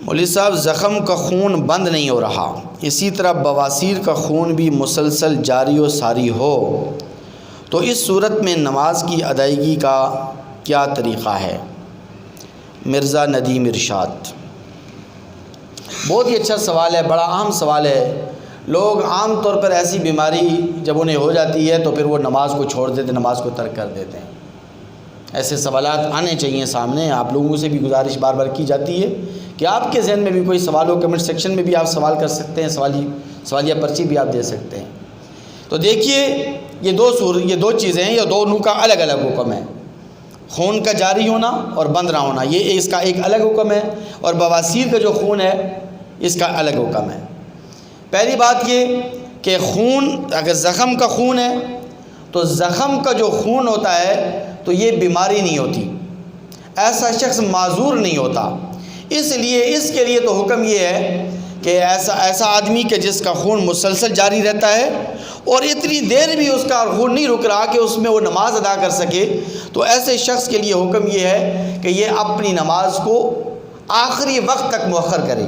مولوی صاحب زخم کا خون بند نہیں ہو رہا، اسی طرح بواسیر کا خون بھی مسلسل جاری و ساری ہو تو اس صورت میں نماز کی ادائیگی کا کیا طریقہ ہے؟ مرزا ندیم ارشاد۔ بہت ہی اچھا سوال ہے، بڑا اہم سوال ہے۔ لوگ عام طور پر ایسی بیماری جب انہیں ہو جاتی ہے تو پھر وہ نماز کو چھوڑ دیتے، نماز کو ترک کر دیتے ہیں۔ ایسے سوالات آنے چاہیے سامنے، آپ لوگوں سے بھی گزارش بار بار کی جاتی ہے کہ آپ کے ذہن میں بھی کوئی سوال ہو، کمنٹ سیکشن میں بھی آپ سوال کر سکتے ہیں، سوالیہ پرچی بھی آپ دے سکتے ہیں۔ تو دیکھیے یہ دو چیزیں ہیں، یہ دونوں کا الگ الگ حکم ہے۔ خون کا جاری ہونا اور بند نہ ہونا، یہ اس کا ایک الگ حکم ہے، اور بواسیر کا جو خون ہے اس کا الگ حکم ہے۔ پہلی بات یہ کہ خون، اگر زخم کا خون ہے تو زخم کا جو خون ہوتا ہے تو یہ بیماری نہیں ہوتی، ایسا شخص معذور نہیں ہوتا۔ اس لیے اس کے لیے تو حکم یہ ہے کہ ایسا آدمی کہ جس کا خون مسلسل جاری رہتا ہے اور اتنی دیر بھی اس کا خون نہیں رک رہا کہ اس میں وہ نماز ادا کر سکے، تو ایسے شخص کے لیے حکم یہ ہے کہ یہ اپنی نماز کو آخری وقت تک مؤخر کرے۔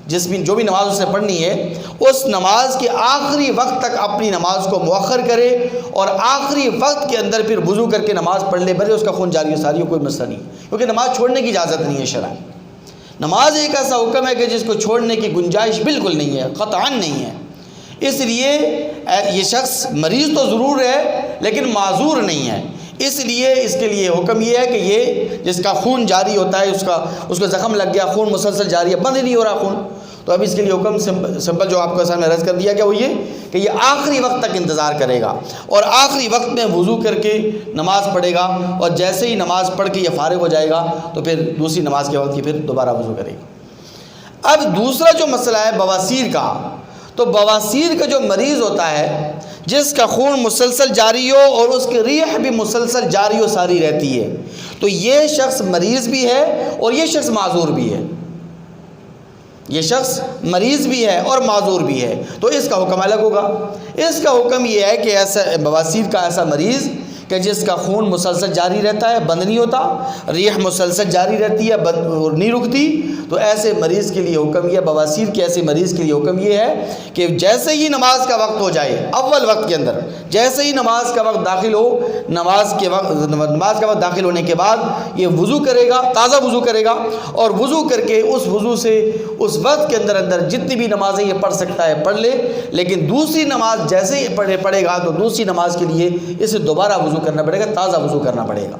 جو بھی نماز اسے پڑھنی ہے اس نماز کے آخری وقت تک اپنی نماز کو مؤخر کرے، اور آخری وقت کے اندر پھر وضو کر کے نماز پڑھ لے، بھلے اس کا خون جاری و ساری ہو، کوئی مسئلہ نہیں، کیونکہ نماز چھوڑنے کی اجازت نہیں ہے شرعاً۔ نماز ایک ایسا حکم ہے کہ جس کو چھوڑنے کی گنجائش بالکل نہیں ہے، قطعاً نہیں ہے۔ اس لیے یہ شخص مریض تو ضرور ہے لیکن معذور نہیں ہے۔ اس لیے اس کے لیے حکم یہ ہے کہ یہ جس کا خون جاری ہوتا ہے، اس کو زخم لگ گیا، خون مسلسل جاری ہے، بند ہی نہیں ہو رہا خون، تو اب اس کے لیے حکم سمپل جو آپ کو سامنے عرض کر دیا گیا وہ یہ کہ یہ آخری وقت تک انتظار کرے گا، اور آخری وقت میں وضو کر کے نماز پڑھے گا، اور جیسے ہی نماز پڑھ کے یہ فارغ ہو جائے گا تو پھر دوسری نماز کے وقت کی پھر دوبارہ وضو کرے گا۔ اب دوسرا جو مسئلہ ہے بواسیر کا، تو بواسیر کا جو مریض ہوتا ہے جس کا خون مسلسل جاری ہو اور اس کی ریح بھی مسلسل جاری و ساری رہتی ہے، تو یہ شخص مریض بھی ہے اور یہ شخص معذور بھی ہے۔ یہ شخص مریض بھی ہے اور معذور بھی ہے، تو اس کا حکم الگ ہوگا۔ اس کا حکم یہ ہے کہ ایسا بواسیر کا ایسا مریض کہ جس کا خون مسلسل جاری رہتا ہے، بند نہیں ہوتا، ریح مسلسل جاری رہتی ہے، نہیں رکتی، تو ایسے مریض کے لیے حکم یہ، بواسیر کے ایسے مریض کے لیے حکم یہ ہے کہ جیسے ہی نماز کا وقت ہو جائے، اول وقت کے اندر جیسے ہی نماز کا وقت داخل ہو، نماز کا وقت داخل ہونے کے بعد یہ وضو کرے گا، تازہ وضو کرے گا، اور وضو کر کے اس وضو سے اس وقت کے اندر جتنی بھی نمازیں یہ پڑھ سکتا ہے پڑھ لے، لیکن دوسری نماز جیسے ہی پڑھے گا تو دوسری نماز کے لیے اسے دوبارہ وضو کرنا پڑے گا، تازہ وضو کرنا پڑے گا۔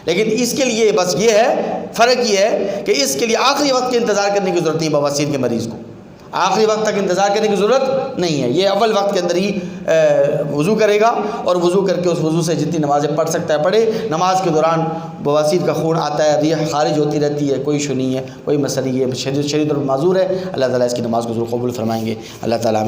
لیکن اس کے لیے بس یہ ہے، فرق یہ ہے کہ اس کے لیے آخری وقت کے انتظار کرنے کی ضرورت نہیں، بواسیر کے مریض کو آخری وقت تک انتظار کرنے کی ضرورت نہیں ہے، یہ اول وقت کے اندر ہی وضو کرے گا، اور وضو کر کے اس وضو سے جتنی نمازیں پڑھ سکتا ہے پڑھے۔ نماز کے دوران بواسیر کا خون آتا ہے، ریح خارج ہوتی رہتی ہے، کوئی ایشو نہیں ہے، کوئی مسئلہ نہیں ہے، شدید اور معذور ہے۔ اللہ تعالیٰ اس کی نماز کو ضرور قبول فرمائیں گے۔ اللہ تعالیٰ